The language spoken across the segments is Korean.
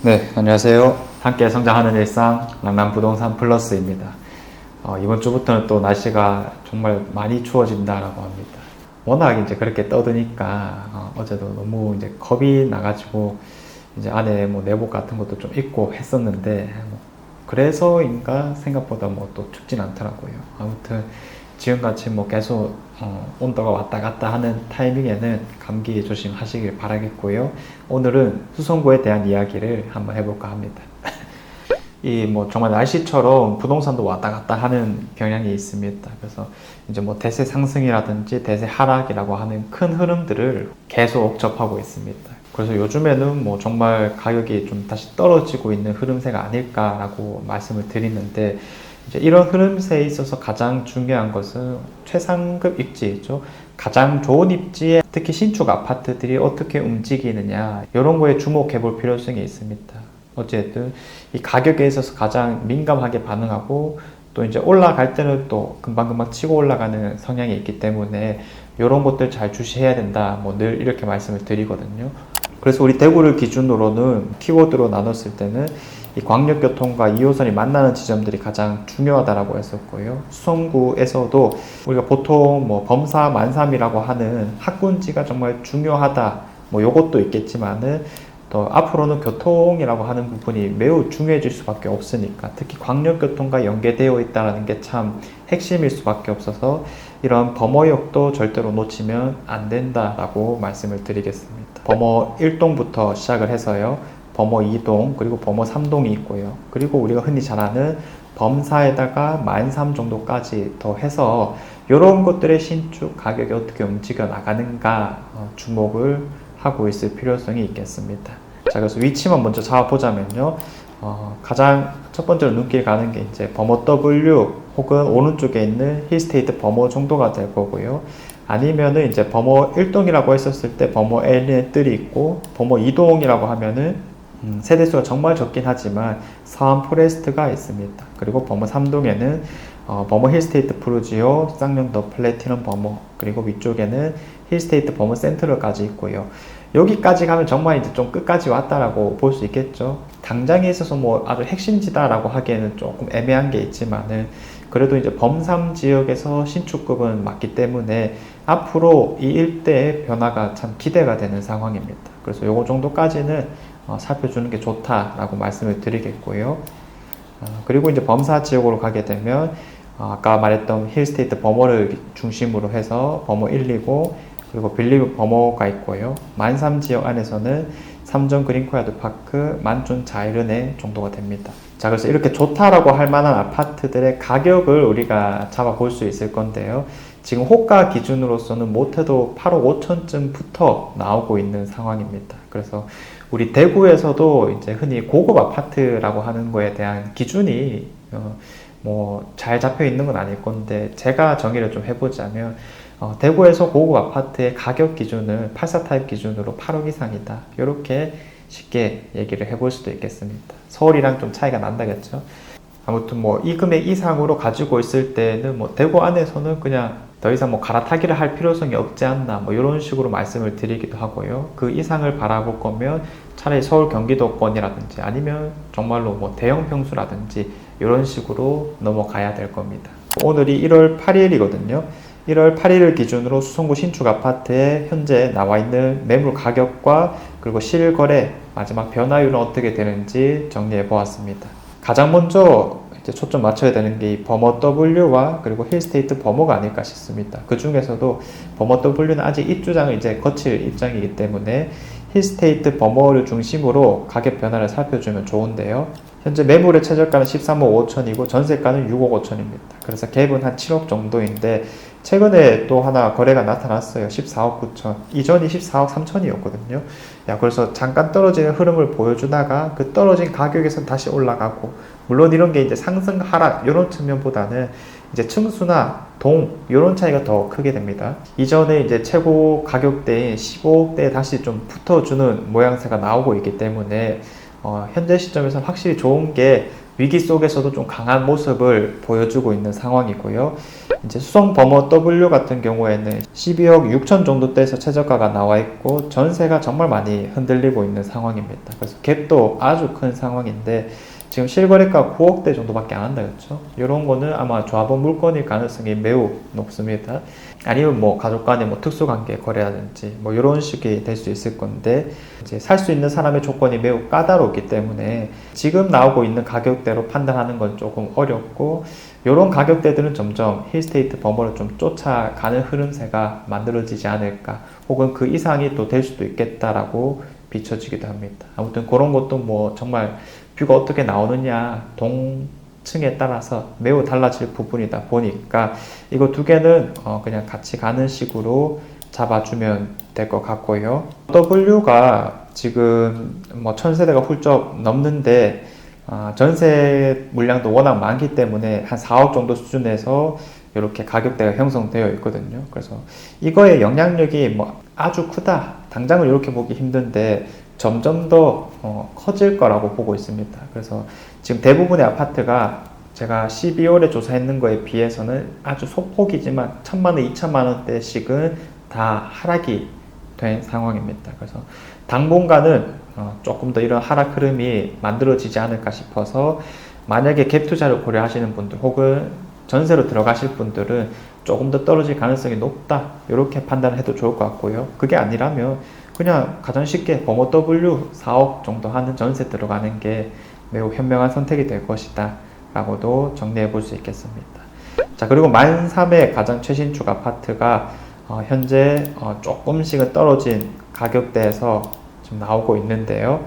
네, 안녕하세요. 함께 성장하는 일상 랑남부동산 플러스입니다. 이번 주부터는 또 날씨가 정말 많이 추워진다라고 합니다. 워낙 이제 그렇게 떠드니까 어제도 너무 이제 겁이 나가지고 이제 안에 뭐 내복 같은 것도 좀 입고 했었는데 그래서인가 생각보다 뭐 또 춥진 않더라고요. 아무튼 지금같이 뭐 계속 온도가 왔다 갔다 하는 타이밍에는 감기 조심하시길 바라겠고요. 오늘은 수성구에 대한 이야기를 한번 해볼까 합니다. 이 뭐 정말 날씨처럼 부동산도 왔다 갔다 하는 경향이 있습니다. 그래서 이제 뭐 대세 상승이라든지 대세 하락이라고 하는 큰 흐름들을 계속 접하고 있습니다. 그래서 요즘에는 뭐 정말 가격이 좀 다시 떨어지고 있는 흐름세가 아닐까라고 말씀을 드리는데, 이제 이런 흐름세에 있어서 가장 중요한 것은 최상급 입지죠. 가장 좋은 입지에 특히 신축 아파트들이 어떻게 움직이느냐, 이런 거에 주목해 볼 필요성이 있습니다. 어쨌든 이 가격에 있어서 가장 민감하게 반응하고 또 이제 올라갈 때는 또 금방금방 치고 올라가는 성향이 있기 때문에 이런 것들 잘 주시해야 된다, 뭐 늘 이렇게 말씀을 드리거든요. 그래서 우리 대구를 기준으로는 키워드로 나눴을 때는 이 광역교통과 2호선이 만나는 지점들이 가장 중요하다라고 했었고요. 수성구에서도 우리가 보통 뭐 범사 만삼이라고 하는 학군지가 정말 중요하다, 뭐 요것도 있겠지만은 또 앞으로는 교통이라고 하는 부분이 매우 중요해질 수밖에 없으니까, 특히 광역교통과 연계되어 있다는 게 참 핵심일 수밖에 없어서 이런 범어역도 절대로 놓치면 안 된다라고 말씀을 드리겠습니다. 범어 1동부터 시작을 해서요, 범어 2동 그리고 범어 3동이 있고요. 그리고 우리가 흔히 잘 아는 범사에다가 만삼 정도까지 더 해서 이런 것들의 신축 가격이 어떻게 움직여 나가는가 주목을 하고 있을 필요성이 있겠습니다. 자, 그래서 위치만 먼저 잡아보자면요, 가장 첫 번째로 눈길 가는 게 이제 범어 W 혹은 오른쪽에 있는 힐스테이트 범어 정도가 될 거고요. 아니면은 이제 범어 1동이라고 했었을 때 범어 L의 뜰이 있고, 범어 2동이라고 하면은 세대수가 정말 적긴 하지만 사암 포레스트가 있습니다. 그리고 범어 3동에는 범어 힐스테이트 프루지오, 쌍용더 플래티넘 범어, 그리고 위쪽에는 힐스테이트 범어 센트럴까지 있고요. 여기까지 가면 정말 이제 좀 끝까지 왔다라고 볼 수 있겠죠. 당장에 있어서 뭐 아주 핵심지다라고 하기에는 조금 애매한 게 있지만은, 그래도 이제 범3 지역에서 신축급은 맞기 때문에 앞으로 이 일대의 변화가 참 기대가 되는 상황입니다. 그래서 요거 정도까지는 살펴주는 게 좋다라고 말씀을 드리겠고요. 그리고 이제 범사 지역으로 가게 되면 아까 말했던 힐스테이트 범어를 중심으로 해서 범어 1, 2고 그리고 빌리브 범어가 있고요. 만삼 지역 안에서는 삼전 그린코야드 파크, 만촌 자이르네 정도가 됩니다. 자, 그래서 이렇게 좋다라고 할 만한 아파트들의 가격을 우리가 잡아볼 수 있을 건데요. 지금 호가 기준으로서는 못해도 8억 5천쯤부터 나오고 있는 상황입니다. 그래서 우리 대구에서도 이제 흔히 고급 아파트라고 하는 거에 대한 기준이 뭐 잘 잡혀 있는 건 아닐 건데, 제가 정의를 좀 해보자면 대구에서 고급 아파트의 가격 기준을 84 타입 기준으로 8억 이상이다, 이렇게 쉽게 얘기를 해볼 수도 있겠습니다. 서울이랑 좀 차이가 난다겠죠. 아무튼 뭐 이 금액 이상으로 가지고 있을 때는 뭐 대구 안에서는 그냥 더 이상 뭐 갈아타기를 할 필요성이 없지 않나, 뭐 이런 식으로 말씀을 드리기도 하고요. 그 이상을 바라볼 거면 차라리 서울 경기도권이라든지 아니면 정말로 뭐 대형 평수라든지 이런 식으로 넘어가야 될 겁니다. 오늘이 1월 8일이거든요. 1월 8일을 기준으로 수성구 신축 아파트에 현재 나와 있는 매물 가격과 그리고 실거래 마지막 변화율은 어떻게 되는지 정리해 보았습니다. 가장 먼저 이제 초점 맞춰야 되는 게 이 범어 W와 그리고 힐스테이트 범어가 아닐까 싶습니다. 그 중에서도 범어 W는 아직 입주장을 이제 거칠 입장이기 때문에 힐스테이트 범어를 중심으로 가격 변화를 살펴주면 좋은데요. 현재 매물의 최저가는 13억 5천이고 전세가는 6억 5천입니다. 그래서 갭은 한 7억 정도인데, 최근에 또 하나 거래가 나타났어요. 14억 9천. 이전이 14억 3천이었거든요. 그래서 잠깐 떨어지는 흐름을 보여주다가 그 떨어진 가격에서 다시 올라가고, 물론 이런 게 이제 상승 하락 이런 측면보다는 이제 층수나 동 이런 차이가 더 크게 됩니다. 이전에 이제 최고 가격대인 15억대에 다시 좀 붙어주는 모양새가 나오고 있기 때문에 현재 시점에서 확실히 좋은 게 위기 속에서도 좀 강한 모습을 보여주고 있는 상황이고요. 이제 수성 범어 W 같은 경우에는 12억 6천 정도대에서 최저가가 나와 있고 전세가 정말 많이 흔들리고 있는 상황입니다. 그래서 갭도 아주 큰 상황인데 지금 실거래가 9억대 정도밖에 안 한다 그랬죠. 이런 거는 아마 조합원 물건일 가능성이 매우 높습니다. 아니면 뭐 가족 간의 뭐 특수관계 거래라든지 뭐 이런 식이 될 수 있을 건데 이제 살 수 있는 사람의 조건이 매우 까다롭기 때문에 지금 나오고 있는 가격대로 판단하는 건 조금 어렵고 이런 가격대들은 점점 힐스테이트 범어를 좀 쫓아가는 흐름세가 만들어지지 않을까 혹은 그 이상이 또 될 수도 있겠다라고 비춰지기도 합니다. 아무튼 그런 것도 뭐 정말 뷰가 어떻게 나오느냐 동층에 따라서 매우 달라질 부분이다 보니까 이거 두 개는 그냥 같이 가는 식으로 잡아주면 될 것 같고요. W가 지금 뭐 1000세대가 훌쩍 넘는데 전세 물량도 워낙 많기 때문에 한 4억 정도 수준에서 이렇게 가격대가 형성되어 있거든요. 그래서 이거의 영향력이 뭐 아주 크다. 당장은 이렇게 보기 힘든데 점점 더 커질 거라고 보고 있습니다. 그래서 지금 대부분의 아파트가 제가 12월에 조사했는 거에 비해서는 아주 소폭이지만 1000만원, 2000만원대씩은 다 하락이 된 상황입니다. 그래서 당분간은 조금 더 이런 하락 흐름이 만들어지지 않을까 싶어서 만약에 갭 투자를 고려하시는 분들 혹은 전세로 들어가실 분들은 조금 더 떨어질 가능성이 높다 이렇게 판단을 해도 좋을 것 같고요. 그게 아니라면 그냥 가장 쉽게 범어 W 4억 정도 하는 전세 들어가는 게 매우 현명한 선택이 될 것이다 라고도 정리해 볼 수 있겠습니다. 자, 그리고 만3의 가장 최신축 아파트가 현재 조금씩은 떨어진 가격대에서 지금 나오고 있는데요.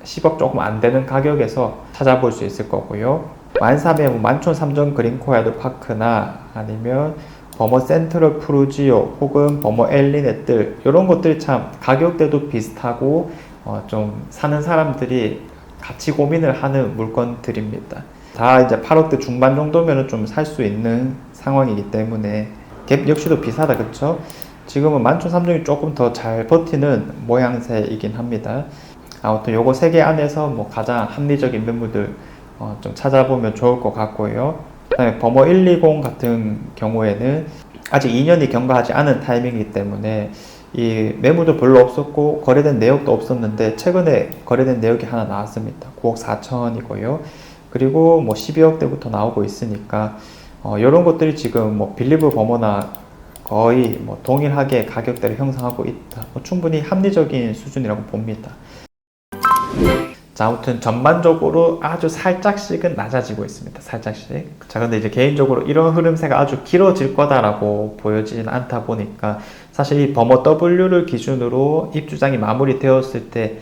10억 조금 안 되는 가격에서 찾아볼 수 있을 거고요. 만3의 뭐 만촌 삼정 그린코야드 파크나 아니면 범어 센트럴 푸르지오 혹은 범어 엘리넷들 이런 것들이 참 가격대도 비슷하고 좀 사는 사람들이 같이 고민을 하는 물건들입니다. 다 이제 8억대 중반 정도면 좀 살 수 있는 상황이기 때문에 갭 역시도 비싸다 그쵸? 지금은 만촌 삼정이 조금 더 잘 버티는 모양새이긴 합니다. 아무튼 요거 3개 안에서 뭐 가장 합리적인 매물들 좀 찾아보면 좋을 것 같고요. 그다음에 범어 120 같은 경우에는 아직 2년이 경과하지 않은 타이밍이기 때문에 이 매물도 별로 없었고 거래된 내역도 없었는데 최근에 거래된 내역이 하나 나왔습니다. 9억 4천이고요. 그리고 뭐 12억대부터 나오고 있으니까 이런 것들이 지금 뭐 빌리브 범어나 거의 뭐 동일하게 가격대를 형성하고 있다. 충분히 합리적인 수준이라고 봅니다. 자, 아무튼 전반적으로 아주 살짝씩은 낮아지고 있습니다. 살짝씩. 자, 근데 이제 개인적으로 이런 흐름세가 아주 길어질 거다라고 보여지진 않다 보니까 사실 이 범어 W를 기준으로 입주장이 마무리되었을 때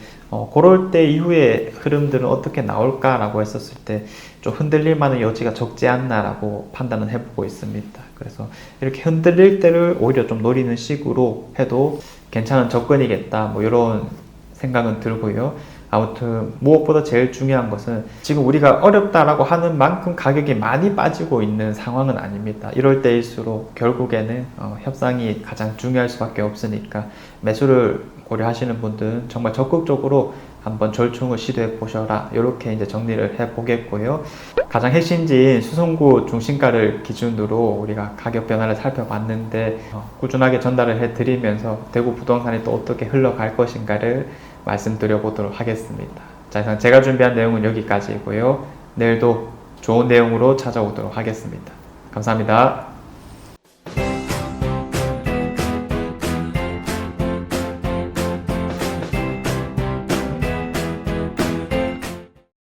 그럴 때 이후에 흐름들은 어떻게 나올까라고 했었을 때 좀 흔들릴 만한 여지가 적지 않나라고 판단은 해보고 있습니다. 그래서 이렇게 흔들릴 때를 오히려 좀 노리는 식으로 해도 괜찮은 접근이겠다. 뭐 이런 생각은 들고요. 아무튼 무엇보다 제일 중요한 것은 지금 우리가 어렵다라고 하는 만큼 가격이 많이 빠지고 있는 상황은 아닙니다. 이럴 때일수록 결국에는 협상이 가장 중요할 수밖에 없으니까 매수를 고려하시는 분들은 정말 적극적으로 한번 절충을 시도해 보셔라 이렇게 이제 정리를 해 보겠고요. 가장 핵심지인 수성구 중심가를 기준으로 우리가 가격 변화를 살펴봤는데 꾸준하게 전달을 해 드리면서 대구 부동산이 또 어떻게 흘러갈 것인가를 말씀드려 보도록 하겠습니다. 자, 이상 제가 준비한 내용은 여기까지고요. 내일도 좋은 내용으로 찾아오도록 하겠습니다. 감사합니다.